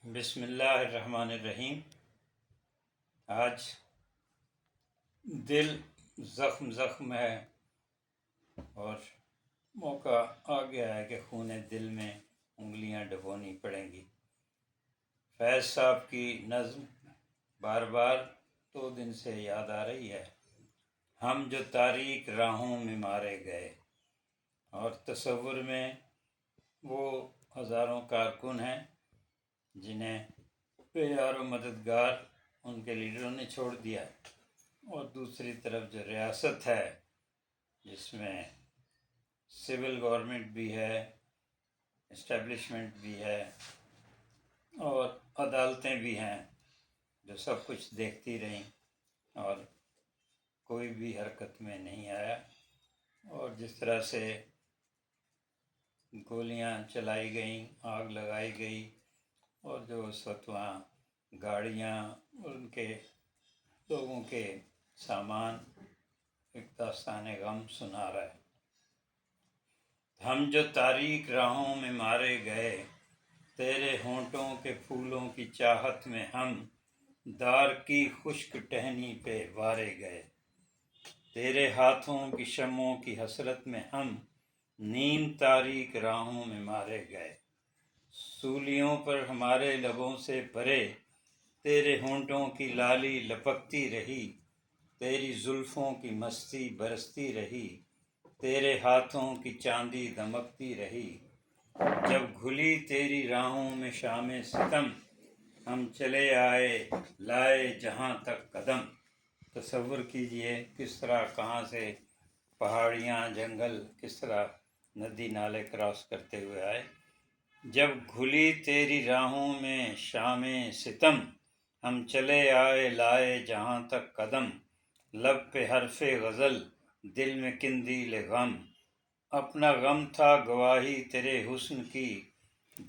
بسم اللہ الرحمن الرحیم۔ آج دل زخم ہے اور موقع آ گیا ہے کہ خون دل میں انگلیاں ڈبونی پڑیں گی۔ فیض صاحب کی نظم بار بار 2 دن سے یاد آ رہی ہے، ہم جو تاریک راہوں میں مارے گئے، اور تصور میں وہ ہزاروں کارکن ہیں جنہیں پیار و مددگار ان کے لیڈروں نے چھوڑ دیا، اور دوسری طرف جو ریاست ہے جس میں سول گورنمنٹ بھی ہے، اسٹیبلشمنٹ بھی ہے اور عدالتیں بھی ہیں جو سب کچھ دیکھتی رہیں اور کوئی بھی حرکت میں نہیں آیا، اور جس طرح سے گولیاں چلائی گئیں، آگ لگائی گئی، اور جو اس وقت وہاں گاڑیاں اور ان کے لوگوں کے سامان ایک داستان غم سنا رہا ہے۔ ہم جو تاریک راہوں میں مارے گئے، تیرے ہونٹوں کے پھولوں کی چاہت میں ہم دار کی خشک ٹہنی پہ وارے گئے، تیرے ہاتھوں کی شمعوں کی حسرت میں ہم نیم تاریک راہوں میں مارے گئے، سولیوں پر ہمارے لبوں سے بھرے تیرے ہونٹوں کی لالی لپکتی رہی، تیری زلفوں کی مستی برستی رہی، تیرے ہاتھوں کی چاندی دمکتی رہی، جب گھلی تیری راہوں میں شام ستم، ہم چلے آئے لائے جہاں تک قدم۔ تصور کیجئے کس طرح کہاں سے پہاڑیاں، جنگل، کس طرح ندی نالے کراس کرتے ہوئے آئے۔ جب گھلی تیری راہوں میں شام ستم، ہم چلے آئے لائے جہاں تک قدم، لب پہ حرف غزل، دل میں قندیل غم، اپنا غم تھا گواہی تیرے حسن کی،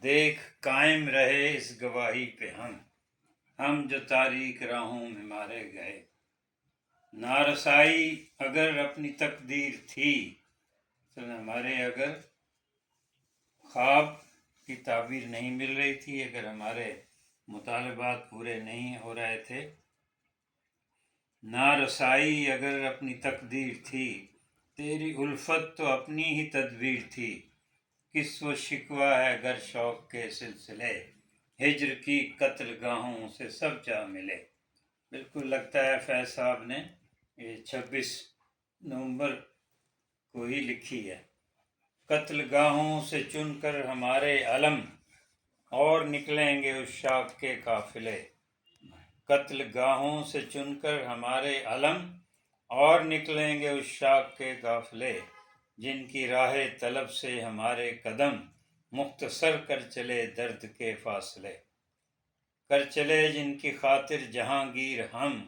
دیکھ قائم رہے اس گواہی پہ ہم جو تاریک راہوں میں مارے گئے۔ نارسائی اگر اپنی تقدیر تھی، ہمارے اگر خواب کی تعبیر نہیں مل رہی تھی، اگر ہمارے مطالبات پورے نہیں ہو رہے تھے، نارسائی اگر اپنی تقدیر تھی، تیری الفت تو اپنی ہی تدبیر تھی، کس و شکوہ ہے گر شوق کے سلسلے، ہجر کی قتل گاہوں سے سب جا ملے۔ بالکل لگتا ہے فیض صاحب نے یہ 26 نومبر کو ہی لکھی ہے۔ قتل گاہوں سے چن کر ہمارے علم، اور نکلیں گے عشاق کے قافلے، قتل گاہوں سے چن کر ہمارے علم، اور نکلیں گے عشاق کے قافلے، جن کی راہ طلب سے ہمارے قدم، مختصر کر چلے درد کے فاصلے، کر چلے جن کی خاطر جہانگیر ہم،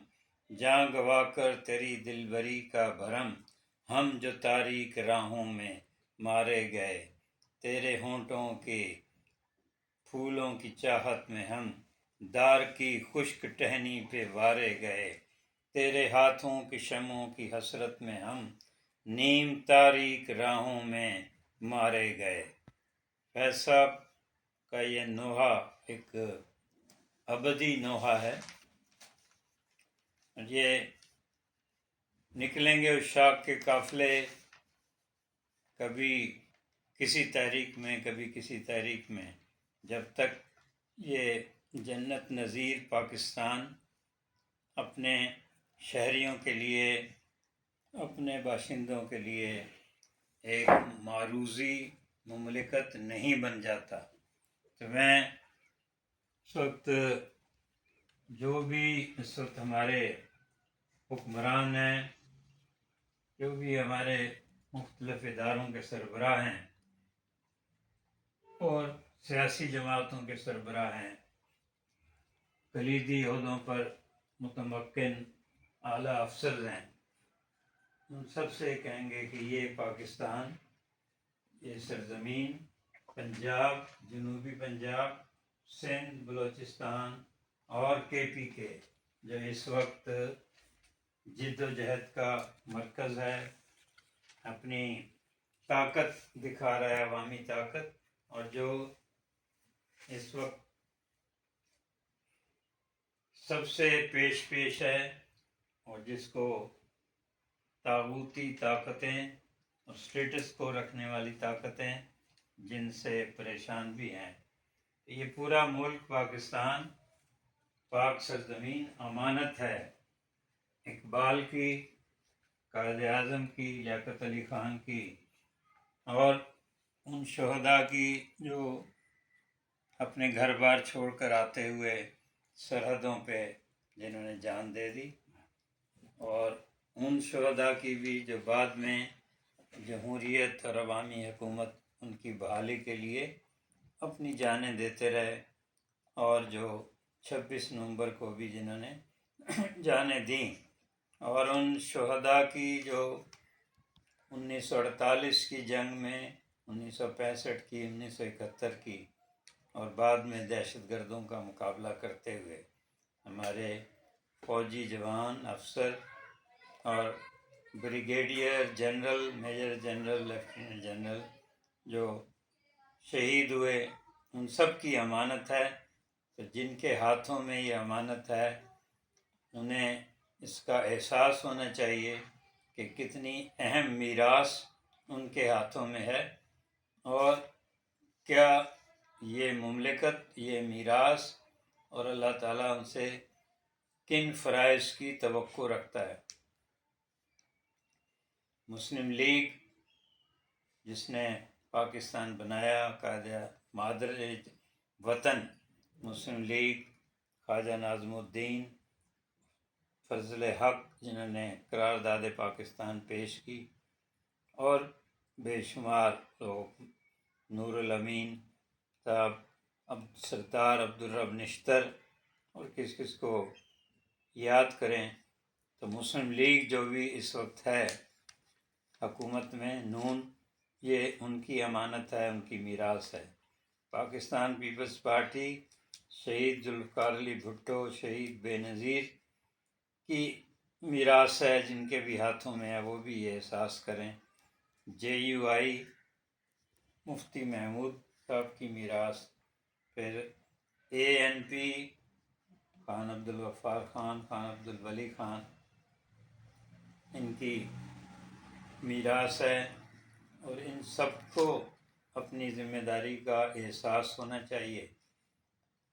جاں گوا کر تیری دلبری کا بھرم، ہم جو تاریک راہوں میں مارے گئے، تیرے ہونٹوں کے پھولوں کی چاہت میں ہم دار کی خشک ٹہنی پہ وارے گئے، تیرے ہاتھوں کی شمعوں کی حسرت میں ہم نیم تاریک راہوں میں مارے گئے۔ فیض صاحب کا یہ نوحہ ایک ابدی نوحہ ہے، یہ نکلیں گے عشاق کے قافلے، کبھی کسی تحریک میں، کبھی کسی تحریک میں، جب تک یہ جنت نظیر پاکستان اپنے شہریوں کے لیے، اپنے باشندوں کے لیے ایک معروضی مملکت نہیں بن جاتا، تو میں اس وقت جو بھی اس وقت ہمارے حکمران ہیں، جو بھی ہمارے مختلف اداروں کے سربراہ ہیں اور سیاسی جماعتوں کے سربراہ ہیں، کلیدی عہدوں پر متمکن اعلیٰ افسر ہیں، ان سب سے کہیں گے کہ یہ پاکستان، یہ سرزمین پنجاب، جنوبی پنجاب، سندھ، بلوچستان اور کے کے جو اس وقت جد و جہد کا مرکز ہے، اپنی طاقت دکھا رہا ہے، عوامی طاقت، اور جو اس وقت سب سے پیش ہے اور جس کو طاغوتی طاقتیں اور اسٹیٹس کو رکھنے والی طاقتیں جن سے پریشان بھی ہیں. یہ پورا ملک پاکستان، پاک سرزمین امانت ہے. اقبال کی، قائد اعظم کی، لیاقت علی خان کی اور ان شہداء کی جو اپنے گھر بار چھوڑ کر آتے ہوئے سرحدوں پہ جنہوں نے جان دے دی، اور ان شہداء کی بھی جو بعد میں جمہوریت اور عوامی حکومت ان کی بحالی کے لیے اپنی جانیں دیتے رہے، اور جو 26 نومبر کو بھی جنہوں نے جانیں دیں، اور ان شہداء کی جو 1948 کی جنگ میں، 1965 کی، 1971 کی اور بعد میں دہشت گردوں کا مقابلہ کرتے ہوئے ہمارے فوجی جوان، افسر اور brigadier general, major general, lieutenant general جو شہید ہوئے، ان سب کی امانت ہے. تو جن کے ہاتھوں میں یہ امانت ہے انہیں اس کا احساس ہونا چاہیے کہ کتنی اہم میراث ان کے ہاتھوں میں ہے، اور کیا یہ مملکت، یہ میراث اور اللہ تعالیٰ ان سے کن فرائض کی توقع رکھتا ہے. مسلم لیگ جس نے پاکستان بنایا، قائد مادر وطن مسلم لیگ، خواجہ ناظم الدین، فضل حق جنہوں نے قرارداد پاکستان پیش کی، اور بے شمار لوگ، نور الامین صاحب، سردار عبدالرب نشتر، اور کس کس کو یاد کریں. تو مسلم لیگ جو بھی اس وقت ہے حکومت میں، نون، یہ ان کی امانت ہے، ان کی میراث ہے. پاکستان پیپلز پارٹی شہید ذوالفقار علی بھٹو، شہید بے نظیر کی میراث ہے، جن کے بھی ہاتھوں میں ہے وہ بھی یہ احساس کریں. جے یو آئی مفتی محمود صاحب کی میراث، پھر اے این پی خان عبدالغفار خان، خان عبدالولی خان، ان کی میراث ہے، اور ان سب کو اپنی ذمہ داری کا احساس ہونا چاہیے.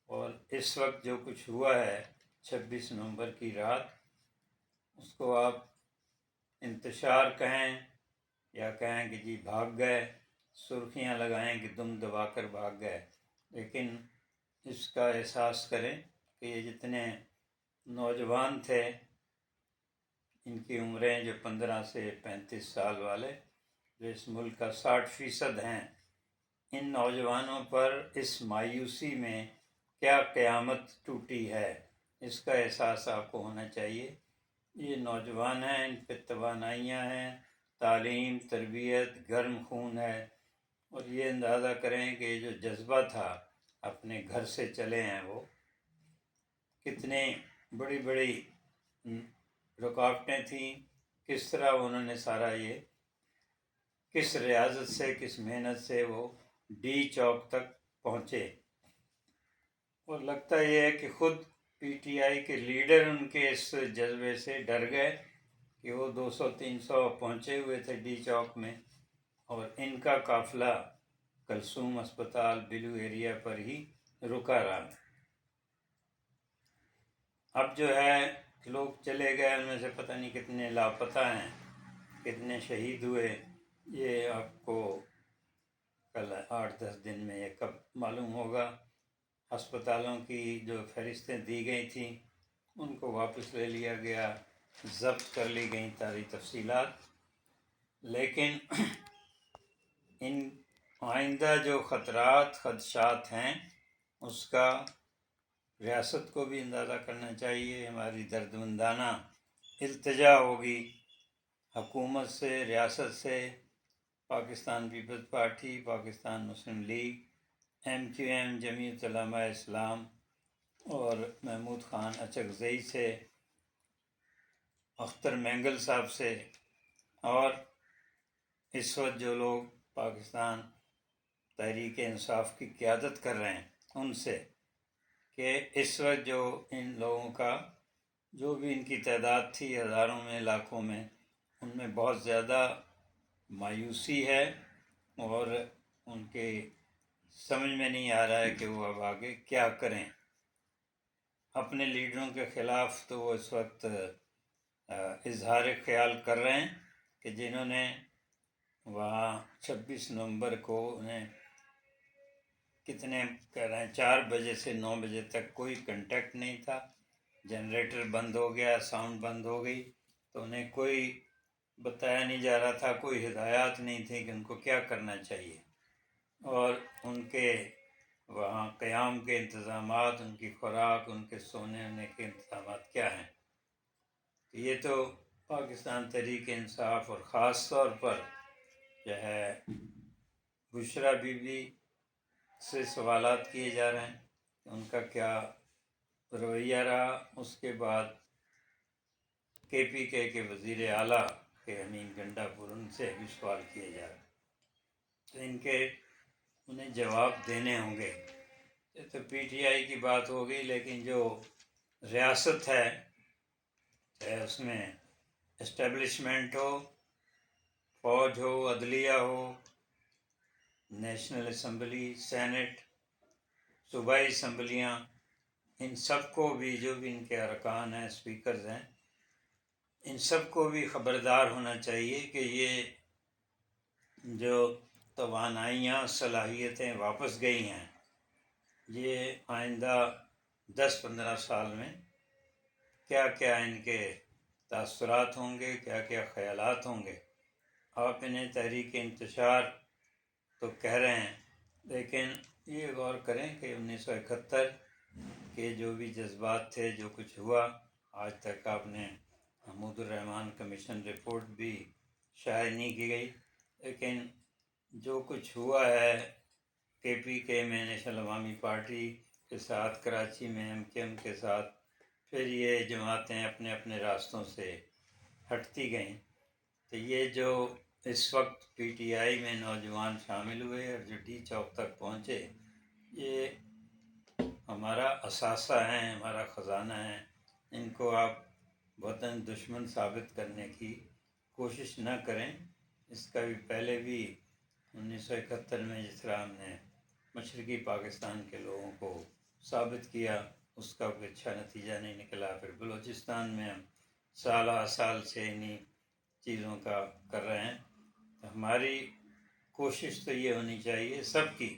اور اس وقت جو کچھ ہوا ہے 26 نومبر کی رات، اس کو آپ انتشار کہیں یا کہیں کہ جی بھاگ گئے، سرخیاں لگائیں کہ دم دبا کر بھاگ گئے، لیکن اس کا احساس کریں کہ یہ جتنے نوجوان تھے، ان کی عمریں جو 15 سے 35 سال والے، جو اس ملک کا 60% ہیں، ان نوجوانوں پر اس مایوسی میں کیا قیامت ٹوٹی ہے، اس کا احساس آپ کو ہونا چاہیے. یہ نوجوان ہیں، ان پہ توانائیاں ہیں، تعلیم، تربیت، گرم خون ہے، اور یہ اندازہ کریں کہ جو جذبہ تھا اپنے گھر سے چلے ہیں، وہ کتنے بڑی بڑی رکاوٹیں تھیں، کس طرح انہوں نے سارا یہ، کس ریاضت سے، کس محنت سے وہ ڈی چوک تک پہنچے. اور لگتا یہ ہے کہ خود پی ٹی آئی کے لیڈر ان کے اس جذبے سے ڈر گئے کہ وہ 200-300 پہنچے ہوئے تھے ڈی چوک میں، اور ان کا قافلہ کلثوم اسپتال بلو ایریا پر ہی رکا رہا. اب جو ہے لوگ چلے گئے، ان میں سے پتہ نہیں کتنے لاپتہ ہیں، کتنے شہید ہوئے، یہ آپ کو کل 8-10 دن میں یہ کب معلوم ہوگا. ہسپتالوں کی جو فہرستیں دی گئی تھیں ان کو واپس لے لیا گیا، ضبط کر لی گئیں ساری تفصیلات، لیکن ان آئندہ جو خدشات ہیں اس کا ریاست کو بھی اندازہ کرنا چاہیے. ہماری دردمندانہ التجا ہوگی حکومت سے، ریاست سے، پاکستان پیپلز پارٹی، پاکستان مسلم لیگ، ایم کیو ایم، جمعیت علماء اسلام اور محمود خان اچکزئی سے، اختر مینگل صاحب سے، اور اس وقت جو لوگ پاکستان تحریک انصاف کی قیادت کر رہے ہیں ان سے. کہ اس وقت جو ان لوگوں کا جو بھی ان کی تعداد تھی ہزاروں میں لاکھوں میں، ان میں بہت زیادہ مایوسی ہے اور ان کے سمجھ میں نہیں آ رہا ہے کہ وہ اب آگے کیا کریں۔ اپنے لیڈروں کے خلاف تو وہ اس وقت اظہار خیال کر رہے ہیں کہ جنہوں نے وہاں 26 نومبر کو انہیں کتنے کہہ رہے ہیں 4 بجے سے 9 بجے تک کوئی کنٹیکٹ نہیں تھا، جنریٹر بند ہو گیا، ساؤنڈ بند ہو گئی، تو انہیں کوئی بتایا نہیں جا رہا تھا، کوئی ہدایات نہیں تھی کہ ان کو کیا کرنا چاہیے، اور ان کے وہاں قیام کے انتظامات، ان کی خوراک، ان کے سونے ہونے کے انتظامات کیا ہیں۔ یہ تو پاکستان تحریک انصاف اور خاص طور پر جو ہے بشرا بی بی سے سوالات کیے جا رہے ہیں کہ ان کا کیا رویہ رہا۔ اس کے بعد کے پی کے وزیر اعلیٰ کے امین گنڈا پور، ان سے بھی سوال کیے جا رہے ہیں، تو ان کے انہیں جواب دینے ہوں گے۔ یہ تو پی ٹی آئی کی بات ہو گئی، لیکن جو ریاست ہے چاہے اس میں اسٹیبلشمنٹ ہو، فوج ہو، عدلیہ ہو، نیشنل اسمبلی، سینٹ، صوبائی اسمبلیاں، ان سب کو بھی جو بھی ان کے ارکان ہیں، اسپیکرز ہیں، ان سب کو بھی خبردار ہونا چاہیے کہ یہ جو توانائیاں، صلاحیتیں واپس گئی ہیں، یہ آئندہ 10-15 سال میں کیا کیا ان کے تاثرات ہوں گے، کیا کیا خیالات ہوں گے۔ آپ انہیں تحریک انتشار تو کہہ رہے ہیں، لیکن یہ غور کریں کہ 1971 کے جو بھی جذبات تھے، جو کچھ ہوا، آج تک آپ نے محمود الرحمن کمیشن رپورٹ بھی شائع نہیں کی گئی، لیکن جو کچھ ہوا ہے کے پی کے میں، نیشنل عوامی پارٹی کے ساتھ، کراچی میں ایم کے ایم کے ساتھ، پھر یہ جماعتیں اپنے اپنے راستوں سے ہٹتی گئیں، تو یہ جو اس وقت پی ٹی آئی میں نوجوان شامل ہوئے اور جو ڈی چوک تک پہنچے، یہ ہمارا اثاثہ ہیں، ہمارا خزانہ ہے، ان کو آپ وطن دشمن ثابت کرنے کی کوشش نہ کریں۔ اس کا بھی پہلے بھی 1971 میں جس طرح ہم نے مشرقی پاکستان کے لوگوں کو ثابت کیا، اس کا کوئی اچھا نتیجہ نہیں نکلا۔ پھر بلوچستان میں ہم سال سے انہی چیزوں کا کر رہے ہیں۔ ہماری کوشش تو یہ ہونی چاہیے سب کی،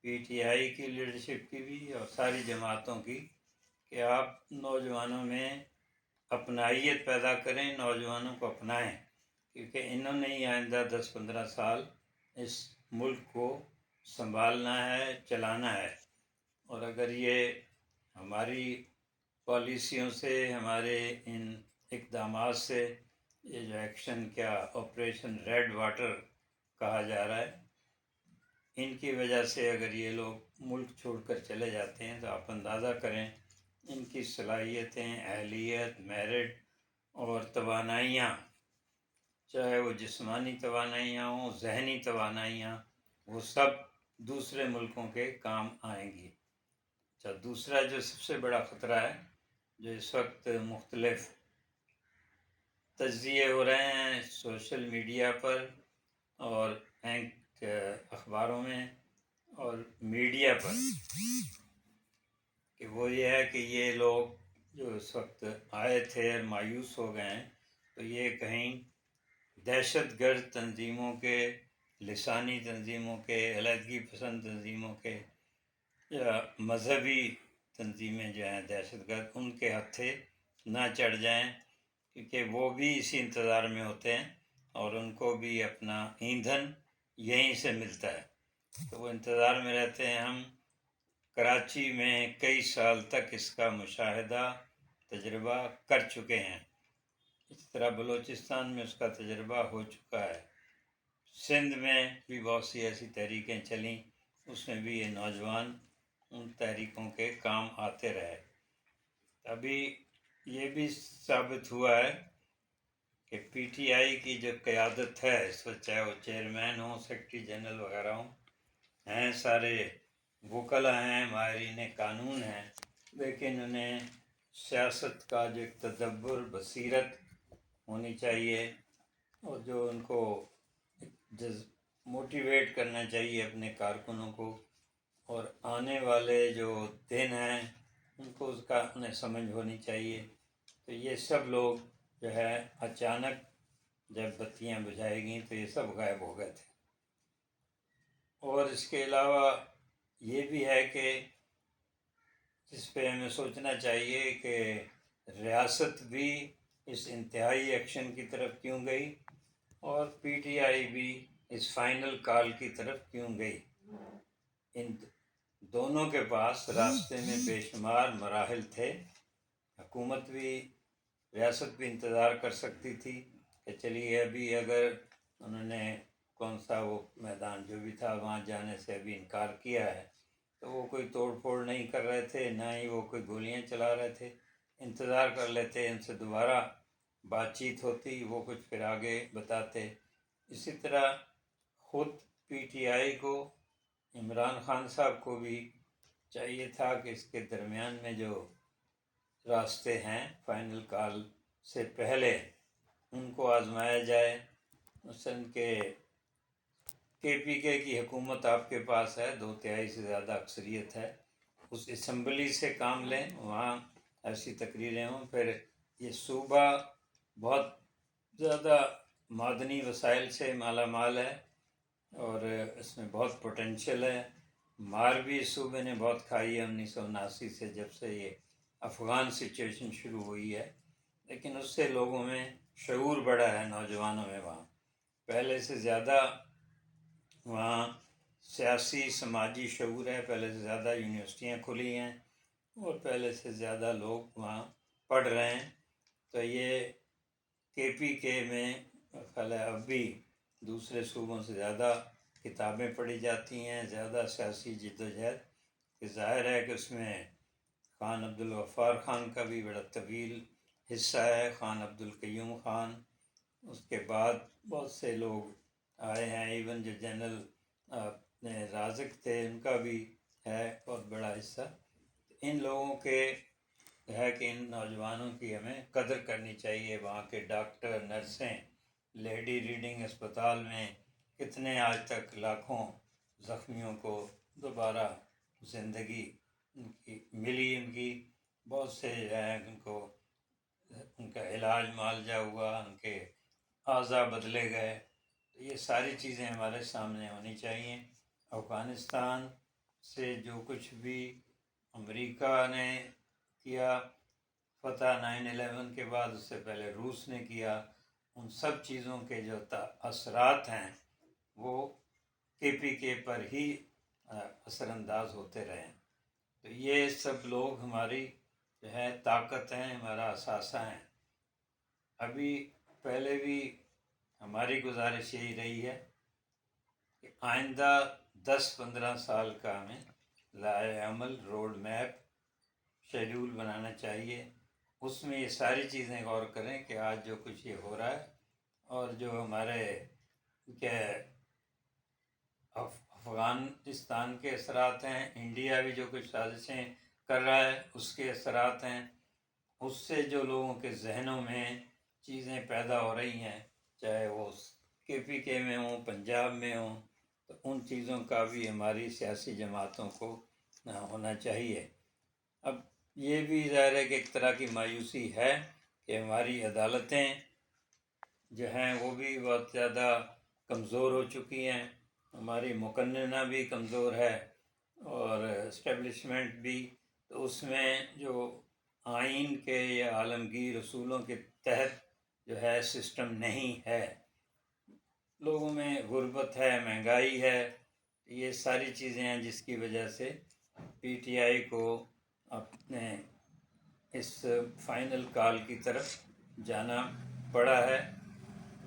پی ٹی آئی کی لیڈرشپ کی بھی اور ساری جماعتوں کی، کہ آپ نوجوانوں میں اپنائیت پیدا کریں، نوجوانوں کو اپنائیں، کیونکہ انہوں نے ہی آئندہ 10-15 سال اس ملک کو سنبھالنا ہے، چلانا ہے، اور اگر یہ ہماری پالیسیوں سے، ہمارے ان اقدامات سے، یہ جو ایکشن کیا آپریشن ریڈ واٹر کہا جا رہا ہے، ان کی وجہ سے اگر یہ لوگ ملک چھوڑ کر چلے جاتے ہیں، تو آپ اندازہ کریں ان کی صلاحیتیں، اہلیت، میرٹ اور توانائیاں، چاہے وہ جسمانی توانائیاں ہوں، ذہنی توانائیاں، وہ سب دوسرے ملکوں کے کام آئیں گی۔ اچھا، دوسرا جو سب سے بڑا خطرہ ہے، جو اس وقت مختلف تجزیے ہو رہے ہیں سوشل میڈیا پر اور اخباروں میں اور میڈیا پر، کہ وہ یہ ہے کہ یہ لوگ جو اس وقت آئے تھے اور مایوس ہو گئے ہیں، تو یہ کہیں دہشت گرد تنظیموں کے، لسانی تنظیموں کے، علیحدگی پسند تنظیموں کے، یا مذہبی تنظیمیں جو ہیں دہشت گرد، ان کے ہتھے نہ چڑھ جائیں، کیونکہ وہ بھی اسی انتظار میں ہوتے ہیں اور ان کو بھی اپنا ایندھن یہیں سے ملتا ہے، تو وہ انتظار میں رہتے ہیں۔ ہم کراچی میں کئی سال تک اس کا مشاہدہ، تجربہ کر چکے ہیں، اس طرح بلوچستان میں اس کا تجربہ ہو چکا ہے، سندھ میں بھی بہت سی ایسی تحریکیں چلیں، اس میں بھی یہ نوجوان ان تحریکوں کے کام آتے رہے۔ ابھی یہ بھی ثابت ہوا ہے کہ پی ٹی آئی کی جو قیادت ہے اس وقت، چاہے وہ چیئرمین ہوں، سیکرٹری جنرل وغیرہ ہوں، ہیں سارے وکلا ہیں، ماہرین قانون ہیں، لیکن انہیں سیاست کا جو ایک تدبر، بصیرت ہونی چاہیے، اور جو ان کو موٹیویٹ کرنا چاہیے اپنے کارکنوں کو، اور آنے والے جو دن ہیں ان کو اس کا انہیں سمجھ ہونی چاہیے۔ تو یہ سب لوگ جو ہے اچانک جب بتیاں بجھائی گئیں تو یہ سب غائب ہو گئے تھے۔ اور اس کے علاوہ یہ بھی ہے کہ اس پہ ہمیں سوچنا چاہیے کہ ریاست بھی اس انتہائی ایکشن کی طرف کیوں گئی، اور پی ٹی آئی بھی اس فائنل کال کی طرف کیوں گئی۔ ان دونوں کے پاس راستے میں بے شمار مراحل تھے۔ حکومت بھی، ریاست بھی انتظار کر سکتی تھی کہ چلیے ابھی اگر انہوں نے کون سا وہ میدان جو بھی تھا وہاں جانے سے ابھی انکار کیا ہے تو وہ کوئی توڑ پھوڑ نہیں کر رہے تھے، نہ ہی وہ کوئی گولیاں چلا رہے تھے، انتظار کر لیتے، ان سے دوبارہ بات چیت ہوتی، وہ کچھ پھر آگے بتاتے۔ اسی طرح خود پی ٹی آئی کو، عمران خان صاحب کو بھی چاہیے تھا کہ اس کے درمیان میں جو راستے ہیں فائنل کال سے پہلے ان کو آزمایا جائے۔ مثلاً کہ پی کے کی حکومت آپ کے پاس ہے، 2/3 سے زیادہ اکثریت ہے، اس اسمبلی سے کام لیں، وہاں ایسی تقریریں ہوں۔ پھر یہ صوبہ بہت زیادہ معدنی وسائل سے مالا مال ہے اور اس میں بہت پوٹینشیل ہے۔ مار بھی اس صوبے نے بہت کھائی ہے 1979 سے، جب سے یہ افغان سچویشن شروع ہوئی ہے، لیکن اس سے لوگوں میں شعور بڑھا ہے، نوجوانوں میں وہاں پہلے سے زیادہ وہاں سیاسی سماجی شعور ہے، پہلے سے زیادہ یونیورسٹیاں کھلی ہیں اور پہلے سے زیادہ لوگ وہاں پڑھ رہے ہیں۔ تو یہ پی کے میں خیال ہے اب بھی دوسرے صوبوں سے زیادہ کتابیں پڑھی جاتی ہیں، زیادہ سیاسی جدوجہد، کہ ظاہر ہے کہ اس میں خان عبدالغفار خان کا بھی بڑا طویل حصہ ہے، خان عبدالقیوم خان، اس کے بعد بہت سے لوگ آئے ہیں، ایون جو جنرل رازق تھے ان کا بھی ہے بہت بڑا حصہ۔ ان لوگوں کے ہے کہ ان نوجوانوں کی ہمیں قدر کرنی چاہیے۔ وہاں کے ڈاکٹر، نرسیں، لیڈی ریڈنگ اسپتال میں کتنے آج تک لاکھوں زخمیوں کو دوبارہ زندگی ان کی ملی، ان کی بہت سے جو ہے ان کو ان کا علاج معالجہ ہوا، ان کے اعضاء بدلے گئے۔ تو یہ ساری چیزیں ہمارے سامنے ہونی چاہیے۔ افغانستان سے جو کچھ بھی امریکہ نے کیا فتح 9/11 کے بعد، اس سے پہلے روس نے کیا، ان سب چیزوں کے جو اثرات ہیں وہ پی کے پر ہی اثر انداز ہوتے رہے ہیں۔ تو یہ سب لوگ ہماری جو ہے طاقت ہیں، ہمارا اثاثہ ہیں۔ ابھی پہلے بھی ہماری گزارش یہی رہی ہے کہ آئندہ 10-15 سال کا ہمیں لائحہ عمل، روڈ میپ، شیڈول بنانا چاہیے۔ اس میں یہ ساری چیزیں غور کریں کہ آج جو کچھ یہ ہو رہا ہے اور جو ہمارے کہ افغانستان کے اثرات ہیں، انڈیا بھی جو کچھ سازشیں کر رہا ہے اس کے اثرات ہیں، اس سے جو لوگوں کے ذہنوں میں چیزیں پیدا ہو رہی ہیں، چاہے وہ پی کے میں ہوں، پنجاب میں ہوں، تو ان چیزوں کا بھی ہماری سیاسی جماعتوں کو ہونا چاہیے۔ اب یہ بھی ظاہر ہے کہ ایک طرح کی مایوسی ہے کہ ہماری عدالتیں جو ہیں وہ بھی بہت زیادہ کمزور ہو چکی ہیں، ہماری مقننہ بھی کمزور ہے اور اسٹیبلشمنٹ بھی۔ تو اس میں جو آئین کے یا عالمگیر اصولوں کے تحت جو ہے سسٹم نہیں ہے، لوگوں میں غربت ہے، مہنگائی ہے، یہ ساری چیزیں ہیں جس کی وجہ سے پی ٹی آئی کو اپنے اس فائنل کال کی طرف جانا پڑا ہے۔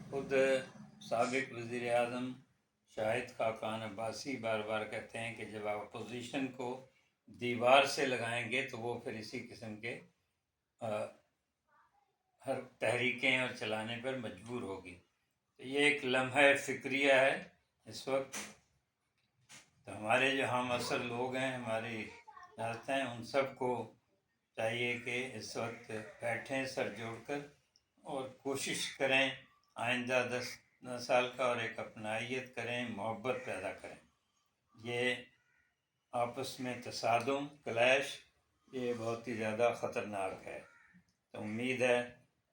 خود سابق وزیر اعظم شاہد خاقان عباسی بار بار کہتے ہیں کہ جب آپ اپوزیشن کو دیوار سے لگائیں گے تو وہ پھر اسی قسم کے ہر تحریکیں اور چلانے پر مجبور ہوگی۔ تو یہ ایک لمحہ فکریہ ہے اس وقت تو ہمارے جو ہم اصل لوگ ہیں، ہماری حالتیں ہیں، ان سب کو چاہیے کہ اس وقت بیٹھیں سر جوڑ کر اور کوشش کریں آئندہ 10 سال کا، اور ایک اپنائیت کریں، محبت پیدا کریں. یہ آپس میں تصادم، کلیش، یہ بہت ہی زیادہ خطرناک ہے. تو امید ہے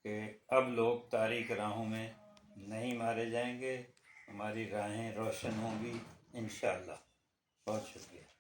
کہ اب لوگ تاریک راہوں میں نہیں مارے جائیں گے، ہماری راہیں روشن ہوں گی انشاءاللہ. بہت شکریہ.